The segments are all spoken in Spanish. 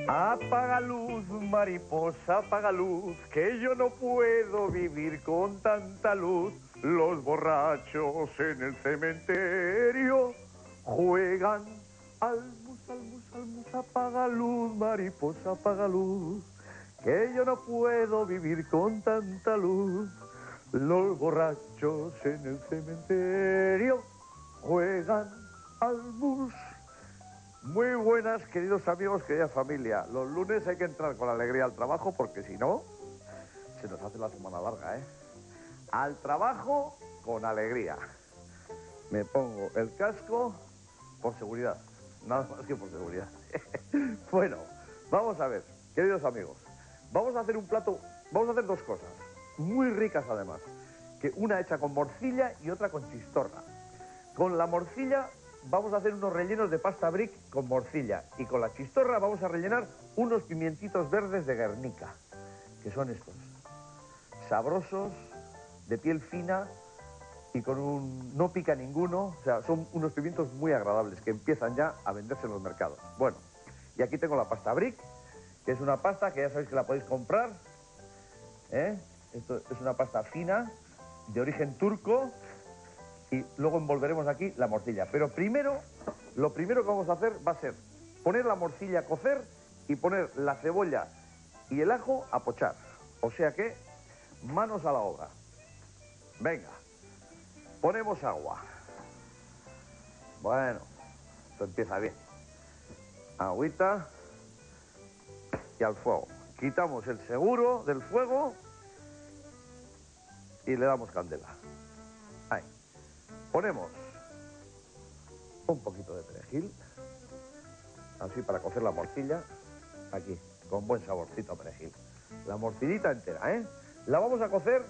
Apaga luz, mariposa, apaga luz, que yo no puedo vivir con tanta luz. Los borrachos en el cementerio juegan almus, almus, almus, apaga luz, mariposa, apaga luz, que yo no puedo vivir con tanta luz. Los borrachos en el cementerio juegan almus. Muy buenas, queridos amigos, querida familia. Los lunes hay que entrar con alegría al trabajo porque si no, se nos hace la semana larga, ¿eh? Al trabajo con alegría. Me pongo el casco por seguridad. Nada más que por seguridad. Bueno, vamos a ver, queridos amigos. Vamos a hacer un plato, vamos a hacer dos cosas. Muy ricas además. Que una hecha con morcilla y otra con chistorra. Con la morcilla vamos a hacer unos rellenos de pasta brick con morcilla. Y con la chistorra vamos a rellenar unos pimientitos verdes de Guernica. Que son estos. Sabrosos, de piel fina y con un... no pica ninguno. O sea, son unos pimientos muy agradables que empiezan ya a venderse en los mercados. Bueno, y aquí tengo la pasta brick, que es una pasta que ya sabéis que la podéis comprar. Esto es una pasta fina, de origen turco. Y luego envolveremos aquí la morcilla. Pero primero, lo primero que vamos a hacer va a ser poner la morcilla a cocer y poner la cebolla y el ajo a pochar. O sea que, manos a la obra. Venga, ponemos agua. Bueno, esto empieza bien. Agüita y al fuego. Quitamos el seguro del fuego y le damos candela. Ahí. Ponemos un poquito de perejil, así para cocer la morcilla, aquí, con buen saborcito a perejil. La morcillita entera, ¿eh? La vamos a cocer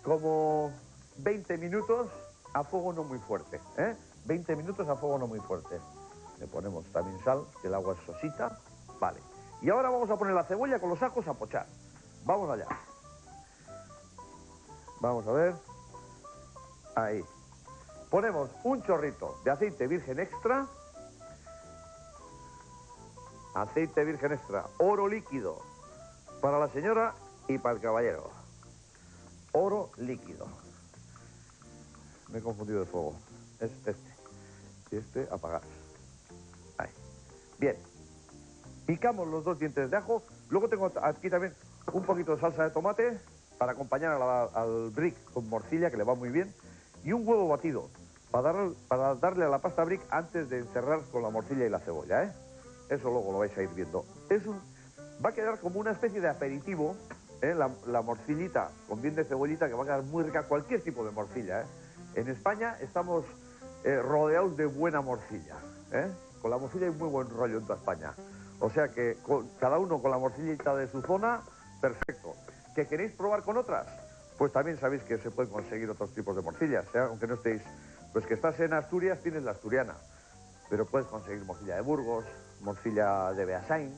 como 20 minutos a fuego no muy fuerte, ¿eh? 20 minutos a fuego no muy fuerte. Le ponemos también sal, que el agua es sosita, vale. Y ahora vamos a poner la cebolla con los ajos a pochar. Vamos allá. Vamos a ver. Ahí. Ponemos un chorrito de aceite virgen extra. Aceite virgen extra, oro líquido, para la señora y para el caballero. Oro líquido. Me he confundido de fuego. Es este. Y este apagar. Ahí. Bien. Picamos los 2 dientes de ajo. Luego tengo aquí también un poquito de salsa de tomate para acompañar al brick con morcilla, que le va muy bien. Y un huevo batido para darle a la pasta brick antes de encerrar con la morcilla y la cebolla, ¿eh? Eso luego lo vais a ir viendo. Va a quedar como una especie de aperitivo, ¿eh? La morcillita con bien de cebollita, que va a quedar muy rica, cualquier tipo de morcilla, ¿eh? En España estamos rodeados de buena morcilla, ¿eh? Con la morcilla hay muy buen rollo en toda España. O sea que cada uno con la morcillita de su zona, perfecto. ¿Que queréis probar con otras? Pues también sabéis que se pueden conseguir otros tipos de morcillas, ¿eh? Aunque no estéis... Pues que estás en Asturias, tienes la asturiana. Pero puedes conseguir morcilla de Burgos, morcilla de Beasain,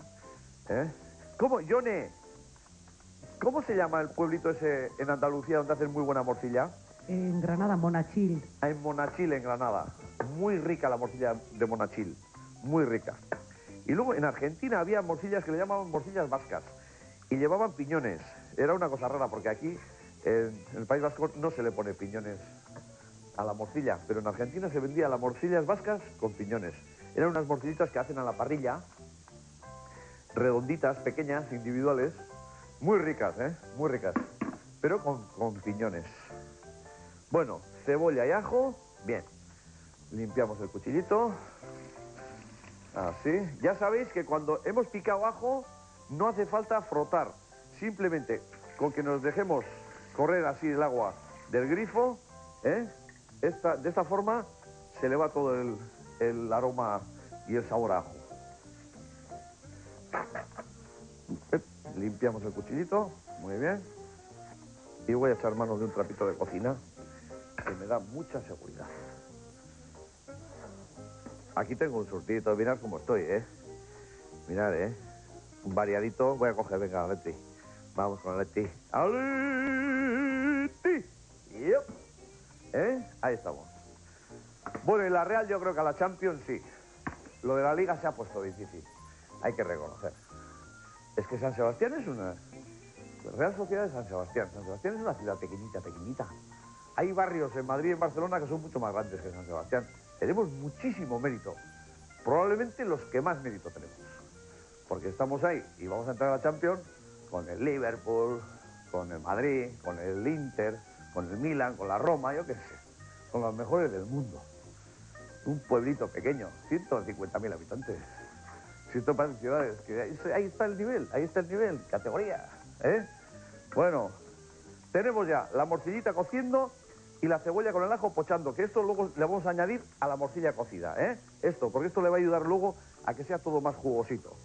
¿eh? ¿Cómo, Yone? ¿Cómo se llama el pueblito ese en Andalucía donde hacen muy buena morcilla? En Granada, Monachil. En Monachil, en Granada. Muy rica la morcilla de Monachil. Muy rica. Y luego en Argentina había morcillas que le llamaban morcillas vascas. Y llevaban piñones. Era una cosa rara porque aquí, en el País Vasco, no se le pone piñones a la morcilla. Pero en Argentina se vendía las morcillas vascas con piñones. Eran unas morcillitas que hacen a la parrilla, redonditas, pequeñas, individuales. Muy ricas, ¿eh? Muy ricas. Pero con piñones. Bueno, cebolla y ajo. Bien. Limpiamos el cuchillito. Así. Ya sabéis que cuando hemos picado ajo, no hace falta frotar. Simplemente con que nos dejemos correr así el agua del grifo, ¿eh? De esta forma se le va todo el aroma y el sabor a ajo. Limpiamos el cuchillito. Muy bien. Y voy a echar manos de un trapito de cocina que me da mucha seguridad. Aquí tengo un surtidito, mirad cómo estoy, ¿eh? Mirad, ¿eh? Un variadito. Voy a coger, venga, Leti. Vamos con Leti. ¡Aleti! Yep. ¿Eh? Ahí estamos. Bueno, y la Real yo creo que a la Champions sí. lo de la liga se ha puesto difícil. Hay que reconocer. Es que San Sebastián es una... Real Sociedad de San Sebastián. San Sebastián es una ciudad pequeñita, pequeñita. Hay barrios en Madrid y en Barcelona que son mucho más grandes que San Sebastián. Tenemos muchísimo mérito. Probablemente los que más mérito tenemos. Porque estamos ahí y vamos a entrar a la Champions con el Liverpool, con el Madrid, con el Inter, con el Milan, con la Roma, yo qué sé. Con los mejores del mundo. Un pueblito pequeño, 150.000 habitantes. Si esto pasa en ciudades, que ahí está el nivel, categoría, ¿eh? Bueno, tenemos ya la morcillita cociendo y la cebolla con el ajo pochando, que esto luego le vamos a añadir a la morcilla cocida, ¿eh? Esto, porque esto le va a ayudar luego a que sea todo más jugosito.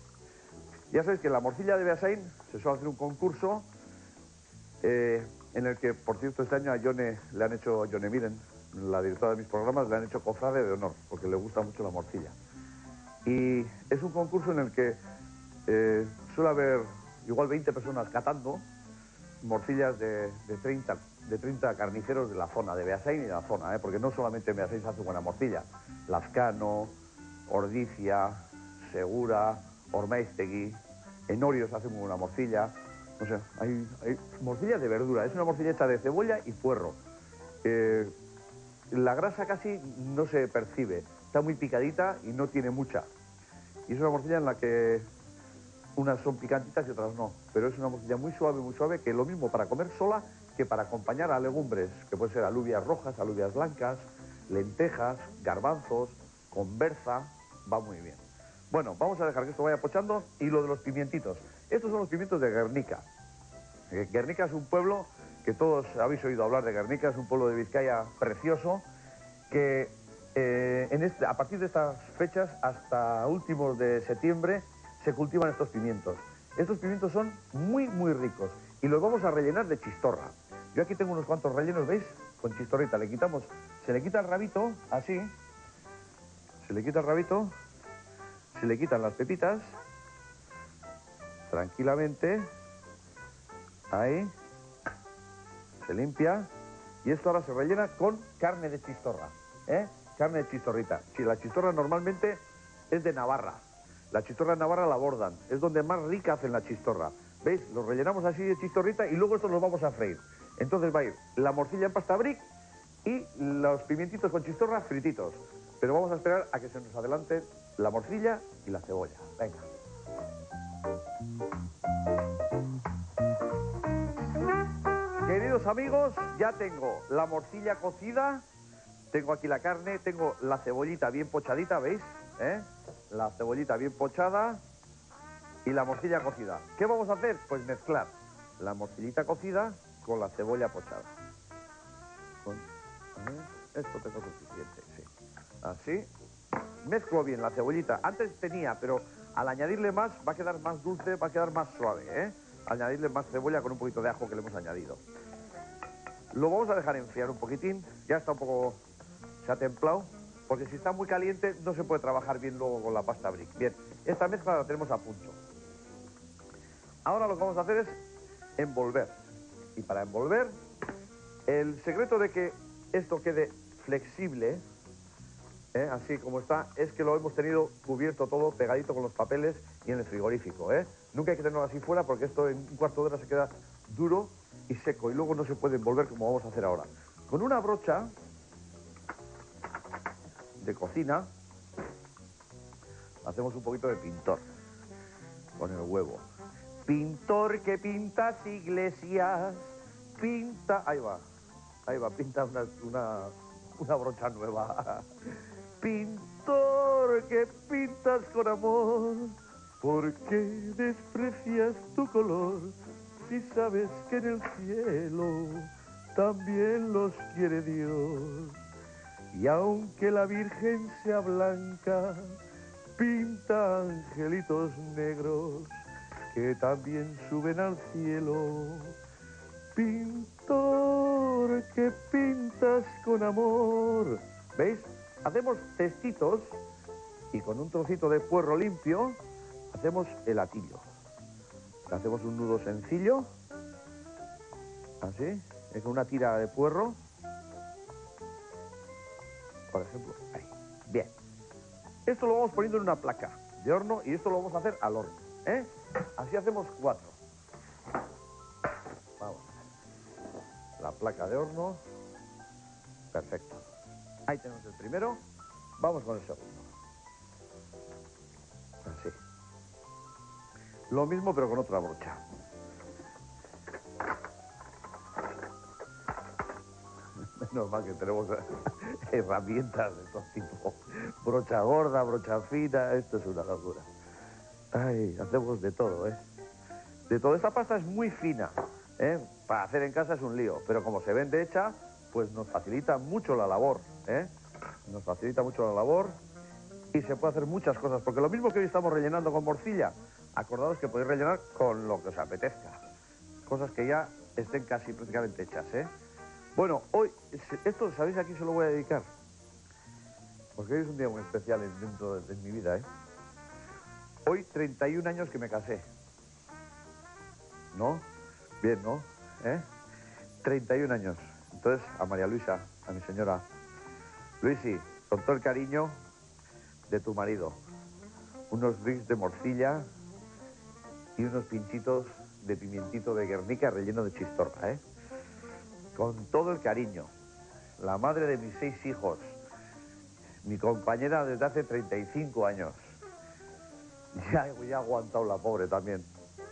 Ya sabéis que en la morcilla de Beasain se suele hacer un concurso en el que, por cierto, este año a Yone le han hecho, Yone Miren, la directora de mis programas, le han hecho cofrade de honor, porque le gusta mucho la morcilla. Y es un concurso en el que suele haber igual 20 personas catando morcillas de 30 carniceros de la zona, de Beasain y de la zona, porque no solamente en Beasain se hace buena morcilla. Lazcano, Ordizia, Segura, Ormaiztegui, en Orio se hace muy buena morcilla. No sé, hay morcilla de verdura, es una morcilla hecha de cebolla y puerro. La grasa casi no se percibe, está muy picadita y no tiene mucha. Y es una morcilla en la que unas son picantitas y otras no. Pero es una morcilla muy suave, que es lo mismo para comer sola que para acompañar a legumbres, que pueden ser alubias rojas, alubias blancas, lentejas, garbanzos, con berza, va muy bien. Bueno, vamos a dejar que esto vaya pochando y lo de los pimientitos. Estos son los pimientos de Guernica. Guernica es un pueblo que todos habéis oído hablar de Guernica, es un pueblo de Vizcaya precioso, que a partir de estas fechas hasta últimos de septiembre se cultivan estos pimientos. Estos pimientos son muy, muy ricos y los vamos a rellenar de chistorra. Yo aquí tengo unos cuantos rellenos, ¿veis? Con chistorrita, se le quita el rabito, así, se le quita el rabito, se le quitan las pepitas, tranquilamente, ahí, se limpia y esto ahora se rellena con carne de chistorra, ¿eh? Carne de chistorrita. Si la chistorra normalmente es de Navarra. La chistorra de Navarra la bordan. Es donde más rica hacen la chistorra. ¿Veis? Los rellenamos así de chistorrita y luego estos los vamos a freír. Entonces va a ir la morcilla en pasta brick y los pimientitos con chistorra frititos. Pero vamos a esperar a que se nos adelante la morcilla y la cebolla. Venga. Queridos amigos, ya tengo la morcilla cocida. Tengo aquí la carne, tengo la cebollita bien pochadita, ¿veis? La cebollita bien pochada y la morcilla cocida. ¿Qué vamos a hacer? Pues mezclar la morcillita cocida con la cebolla pochada. Esto tengo suficiente, sí. Así. Mezclo bien la cebollita. Antes tenía, pero al añadirle más va a quedar más dulce, va a quedar más suave, ¿eh? Al añadirle más cebolla con un poquito de ajo que le hemos añadido. Lo vamos a dejar enfriar un poquitín. Ya está un poco... se ha templado, porque si está muy caliente no se puede trabajar bien luego con la pasta brick. Bien, esta mezcla la tenemos a punto. Ahora lo que vamos a hacer es envolver. Y para envolver, el secreto de que esto quede flexible, así como está, es que lo hemos tenido cubierto todo, pegadito con los papeles y en el frigorífico. Nunca hay que tenerlo así fuera porque esto en un cuarto de hora se queda duro y seco y luego no se puede envolver como vamos a hacer ahora. Con una brocha de cocina hacemos un poquito de pintor con el huevo. Pintor que pintas iglesias, pinta... Ahí va, pinta una brocha nueva. Pintor que pintas con amor, ¿por qué desprecias tu color? Si sabes que en el cielo también los quiere Dios. Y aunque la Virgen sea blanca, pinta angelitos negros que también suben al cielo. Pintor que pintas con amor. ¿Veis? Hacemos testitos y con un trocito de puerro limpio hacemos el atillo. Hacemos un nudo sencillo, así, con una tira de puerro. Por ejemplo, ahí. Bien. Esto lo vamos poniendo en una placa de horno y esto lo vamos a hacer al horno, ¿eh? Así hacemos 4. Vamos. La placa de horno. Perfecto. Ahí tenemos el primero. Vamos con el segundo. Así. Lo mismo pero con otra brocha. Menos mal que tenemos herramientas de todo tipo. Brocha gorda, brocha fina, esto es una locura. Ay, hacemos de todo, ¿eh? De todo. Esta pasta es muy fina, ¿eh? Para hacer en casa es un lío, pero como se vende hecha, pues nos facilita mucho la labor, ¿eh? Nos facilita mucho la labor y se puede hacer muchas cosas, porque lo mismo que hoy estamos rellenando con morcilla, acordaos que podéis rellenar con lo que os apetezca. Cosas que ya estén casi prácticamente hechas, ¿eh? Bueno, hoy, esto, ¿sabéis a quién se lo voy a dedicar? Porque hoy es un día muy especial dentro de mi vida, ¿eh? Hoy 31 años que me casé. ¿No? Bien, ¿no? ¿Eh? 31 años. Entonces, a María Luisa, a mi señora. Luisi, con todo el cariño de tu marido. Unos bricks de morcilla y unos pinchitos de pimientito de Guernica relleno de chistorra, ¿eh? Con todo el cariño. La madre de mis 6 hijos. Mi compañera desde hace 35 años. Ya ha aguantado la pobre también.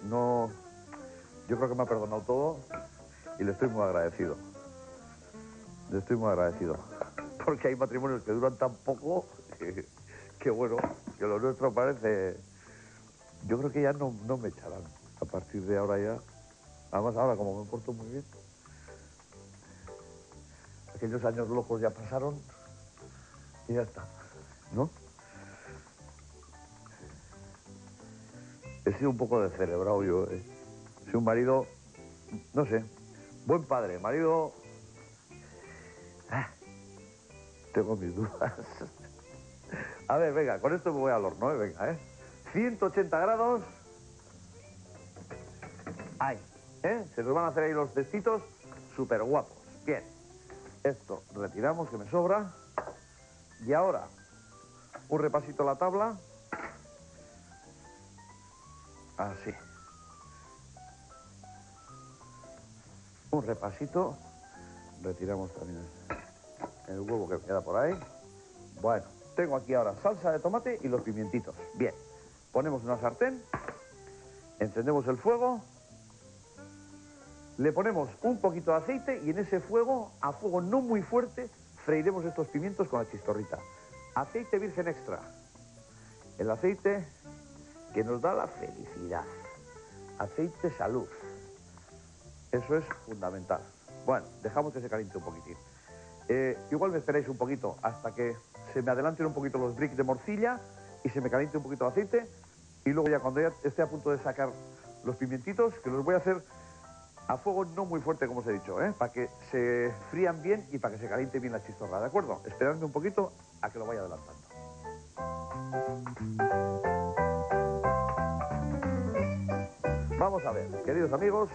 No... Yo creo que me ha perdonado todo y le estoy muy agradecido. Le estoy muy agradecido. Porque hay matrimonios que duran tan poco que bueno, que lo nuestro parece... Yo creo que ya no me echarán. A partir de ahora ya... Además ahora como me porto muy bien... Aquellos años locos ya pasaron y ya está, ¿no? He sido un poco descerebrado yo, ¿eh? Soy un marido, no sé, buen padre, marido... tengo mis dudas. A ver, venga, con esto me voy al horno, venga, 180 grados. Ahí, se nos van a hacer ahí los testitos súper guapos. Bien. Esto retiramos, que me sobra. Y ahora, un repasito a la tabla. Así. Un repasito. Retiramos también el huevo que queda por ahí. Bueno, tengo aquí ahora salsa de tomate y los pimientitos. Bien. Ponemos una sartén. Encendemos el fuego. Le ponemos un poquito de aceite y en ese fuego, a fuego no muy fuerte, freiremos estos pimientos con la chistorrita. Aceite virgen extra. El aceite que nos da la felicidad. Aceite salud. Eso es fundamental. Bueno, dejamos que se caliente un poquitín. Igual me esperáis un poquito hasta que se me adelanten un poquito los bricks de morcilla y se me caliente un poquito de aceite. Y luego ya cuando ya esté a punto de sacar los pimientitos, que los voy a hacer... A fuego no muy fuerte, como os he dicho, para que se frían bien y para que se caliente bien la chistorra, ¿de acuerdo? Esperadme un poquito a que lo vaya adelantando. Vamos a ver, queridos amigos,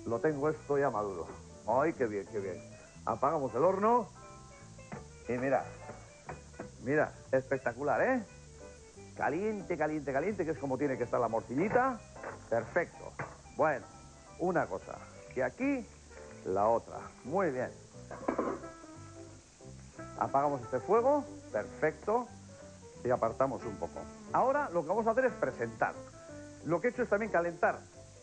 lo tengo esto ya maduro. ¡Ay, qué bien, qué bien! Apagamos el horno y mirad, mirad, espectacular, ¿eh? Caliente, caliente, caliente, que es como tiene que estar la morcillita. Perfecto. Bueno. Una cosa, que aquí, la otra. Muy bien. Apagamos este fuego, perfecto, y apartamos un poco. Ahora lo que vamos a hacer es presentar. Lo que he hecho es también calentar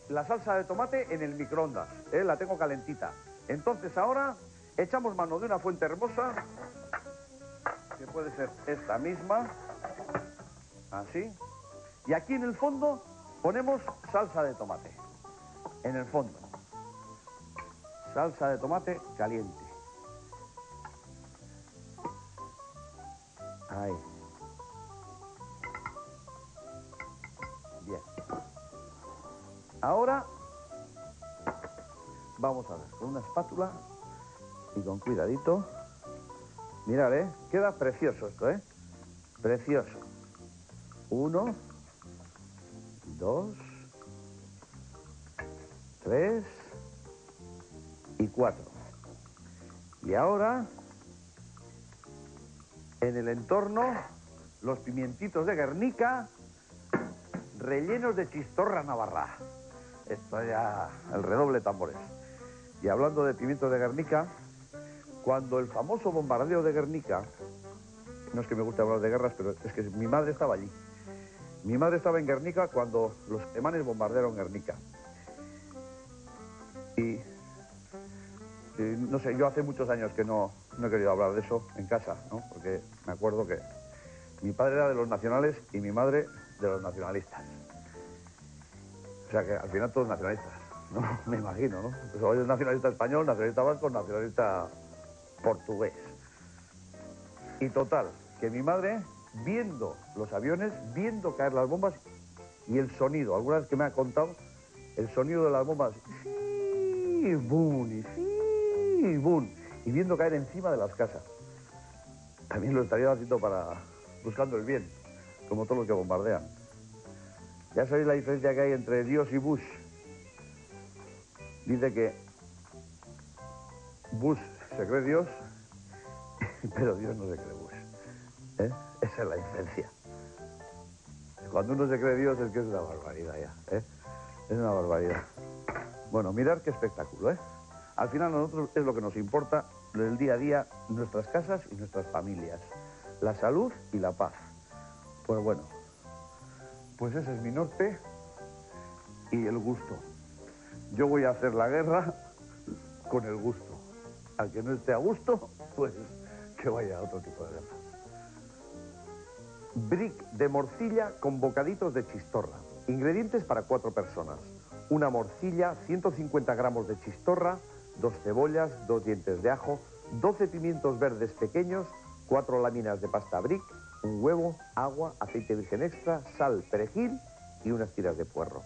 la salsa de tomate en el microondas, la tengo calentita. Entonces ahora echamos mano de una fuente hermosa, que puede ser esta misma, así. Y aquí en el fondo ponemos salsa de tomate. En el fondo, salsa de tomate caliente. Ahí. Bien. Ahora vamos a ver con una espátula y con cuidadito. Mirad, queda precioso esto, precioso. 1, 2, 3 y 4. Y ahora, en el entorno, los pimientitos de Guernica rellenos de chistorra navarra. Esto ya, el redoble de tambores. Y hablando de pimientos de Guernica, cuando el famoso bombardeo de Guernica, no es que me guste hablar de guerras, pero es que mi madre estaba allí. Mi madre estaba en Guernica cuando los alemanes bombardearon Guernica. Y no sé, yo hace muchos años que no he querido hablar de eso en casa, ¿no? Porque me acuerdo que mi padre era de los nacionales y mi madre de los nacionalistas. O sea que al final todos nacionalistas, ¿no? Me imagino, ¿no? Pues hoy es nacionalista español, nacionalista vasco, nacionalista portugués. Y total, que mi madre, viendo los aviones, viendo caer las bombas y el sonido, alguna vez que me ha contado, el sonido de las bombas, ¡sí! ¡Bum! Y ¡sí! ¡Bum! Y viendo caer encima de las casas. También lo estaría haciendo buscando el bien, como todos los que bombardean. Ya sabéis la diferencia que hay entre Dios y Bush. Dice que Bush se cree Dios, pero Dios no se cree Bush. ¿Eh? Esa es la diferencia. Cuando uno se cree Dios es que es una barbaridad ya. ¿Eh? Es una barbaridad. Bueno, mirad qué espectáculo, ¿eh? Al final a nosotros es lo que nos importa, el día a día, nuestras casas y nuestras familias. La salud y la paz. Pues bueno, pues ese es mi norte y el gusto. Yo voy a hacer la guerra con el gusto. Al que no esté a gusto, pues que vaya a otro tipo de guerra. Brick de morcilla con bocaditos de chistorra. Ingredientes para 4 personas. Una morcilla, 150 gramos de chistorra, 2 cebollas, 2 dientes de ajo, 12 pimientos verdes pequeños, 4 láminas de pasta brick, un huevo, agua, aceite virgen extra, sal, perejil y unas tiras de puerro.